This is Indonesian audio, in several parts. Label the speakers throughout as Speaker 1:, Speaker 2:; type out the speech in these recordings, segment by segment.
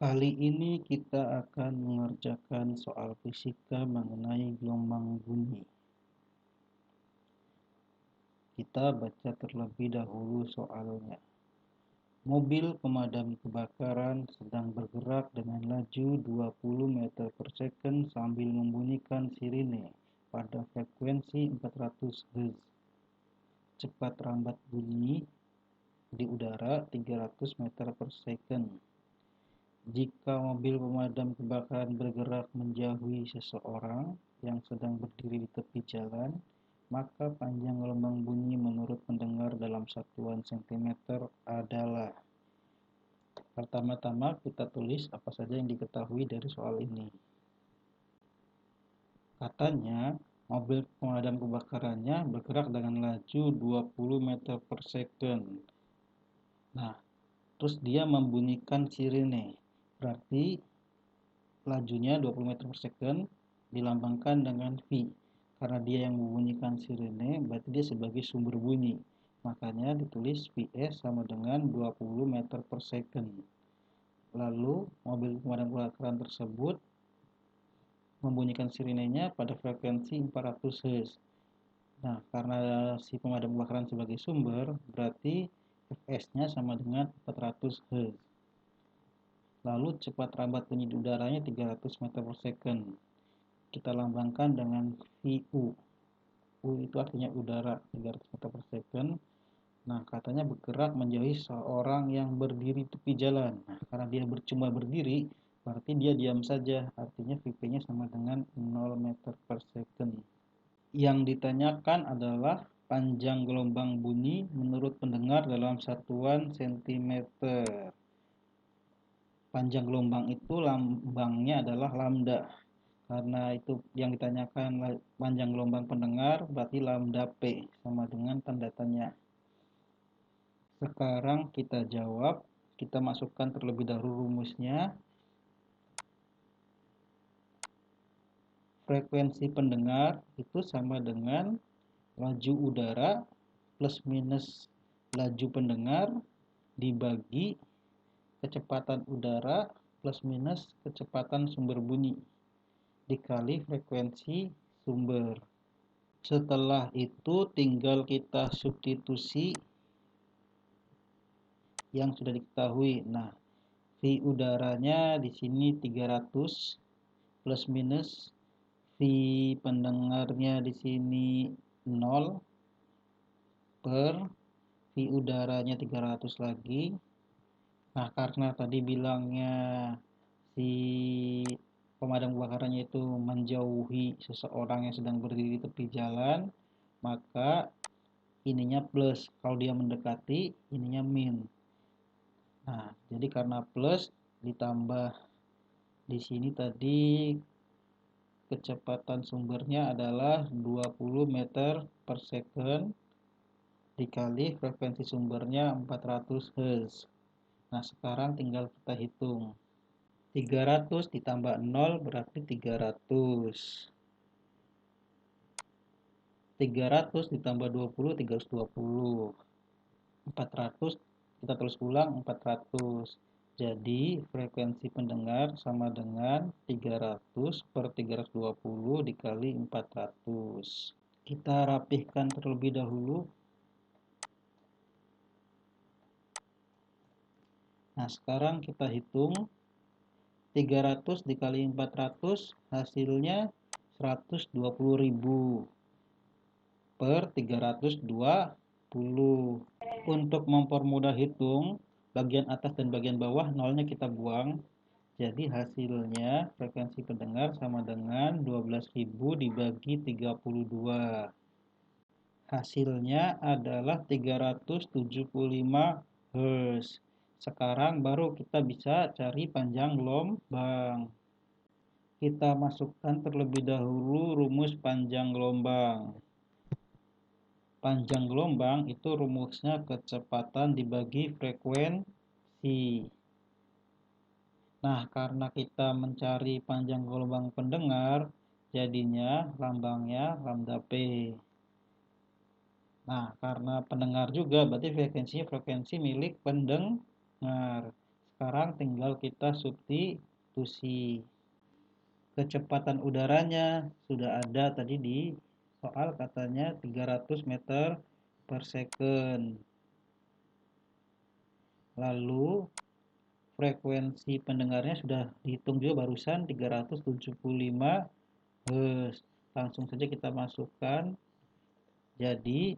Speaker 1: Kali ini kita akan mengerjakan soal fisika mengenai gelombang bunyi. Kita baca terlebih dahulu soalnya. Mobil pemadam kebakaran sedang bergerak dengan laju 20 meter per second sambil membunyikan sirine pada frekuensi 400 Hz. Cepat rambat bunyi di udara 300 meter per second. Jika mobil pemadam kebakaran bergerak menjauhi seseorang yang sedang berdiri di tepi jalan, maka panjang gelombang bunyi menurut pendengar dalam satuan sentimeter adalah. Pertama-tama kita tulis apa saja yang diketahui dari soal ini. Katanya, mobil pemadam kebakarannya bergerak dengan laju 20 meter per second. Nah, terus dia membunyikan sirine. Berarti lajunya 20 meter per second dilambangkan dengan V. Karena dia yang membunyikan sirene, berarti dia sebagai sumber bunyi. Makanya ditulis Vs sama dengan 20 meter per second. Lalu mobil pemadam kebakaran tersebut membunyikan sirenenya pada frekuensi 400 Hz. Nah, karena si pemadam kebakaran sebagai sumber, berarti Fs-nya sama dengan 400 Hz. Lalu cepat rambat bunyi di udaranya 300 meter per second. Kita lambangkan dengan VU. U itu artinya udara 300 meter per second. Nah, katanya bergerak menjauhi seorang yang berdiri tepi jalan. Nah, karena dia cuma berdiri, berarti dia diam saja. Artinya VP-nya sama dengan 0 meter per second. Yang ditanyakan adalah panjang gelombang bunyi menurut pendengar dalam satuan sentimeter. Panjang gelombang itu lambangnya adalah lambda. Karena itu yang ditanyakan panjang gelombang pendengar, berarti lambda P sama dengan tanda tanya. Sekarang kita jawab, kita masukkan terlebih dahulu rumusnya. Frekuensi pendengar itu sama dengan laju udara plus minus laju pendengar dibagi kecepatan udara plus minus kecepatan sumber bunyi dikali frekuensi sumber. Setelah itu tinggal kita substitusi yang sudah diketahui. Nah, V udaranya di sini 300 plus minus V pendengarnya di sini 0 per V udaranya 300 lagi. Nah, karena tadi bilangnya si pemadam kebakarannya itu menjauhi seseorang yang sedang berdiri di tepi jalan, maka ininya plus. Kalau dia mendekati, ininya min. Nah, jadi karena plus ditambah di sini tadi kecepatan sumbernya adalah 20 meter per second dikali frekuensi sumbernya 400 Hz. Nah, sekarang tinggal kita hitung. 300 ditambah 0 berarti 300. 300 ditambah 20, 320. 400 kita tulis ulang 400. Jadi frekuensi pendengar sama dengan 300 per 320 dikali 400. Kita rapihkan terlebih dahulu. Nah, sekarang kita hitung 300 dikali 400 hasilnya 120.000 per 320. Untuk mempermudah hitung, bagian atas dan bagian bawah nolnya kita buang. Jadi hasilnya frekuensi pendengar sama dengan 12.000 dibagi 32. Hasilnya adalah 375 Hz. Sekarang baru kita bisa cari panjang gelombang. Kita masukkan terlebih dahulu rumus panjang gelombang. Panjang gelombang itu rumusnya kecepatan dibagi frekuensi. Nah, karena kita mencari panjang gelombang pendengar, jadinya lambangnya lambda P. Nah, karena pendengar juga, berarti frekuensinya frekuensi milik pendengar. Sekarang tinggal kita substitusi. Kecepatan udaranya sudah ada tadi di soal, katanya 300 meter per second. Lalu frekuensi pendengarnya sudah dihitung juga barusan, 375 Hz. Langsung saja kita masukkan. Jadi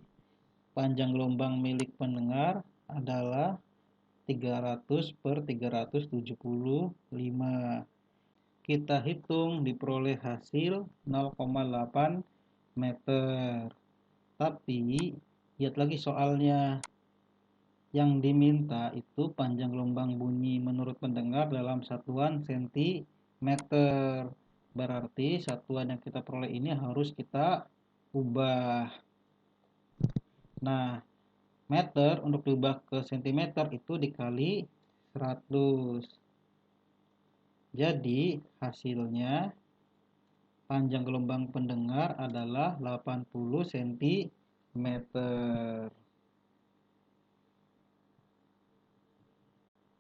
Speaker 1: panjang gelombang milik pendengar adalah 300 per 375. Kita hitung, diperoleh hasil 0,8 meter. Tapi lihat lagi soalnya. Yang diminta itu panjang gelombang bunyi menurut pendengar dalam satuan sentimeter. Berarti satuan yang kita peroleh ini harus kita ubah. Nah, meter untuk diubah ke sentimeter itu dikali 100. Jadi hasilnya panjang gelombang pendengar adalah 80 cm.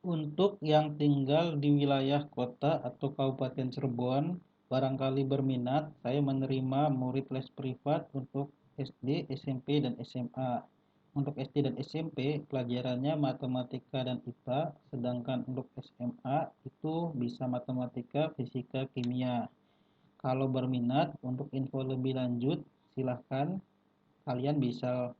Speaker 1: Untuk yang tinggal di wilayah kota atau Kabupaten Cirebon, barangkali berminat, saya menerima murid les privat untuk SD, SMP, dan SMA. Untuk SD dan SMP, pelajarannya matematika dan IPA, sedangkan untuk SMA itu bisa matematika, fisika, kimia. Kalau berminat untuk info lebih lanjut, silahkan kalian bisa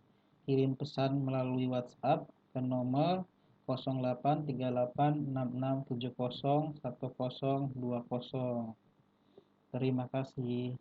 Speaker 1: kirim pesan melalui WhatsApp ke nomor 083866701020. Terima kasih.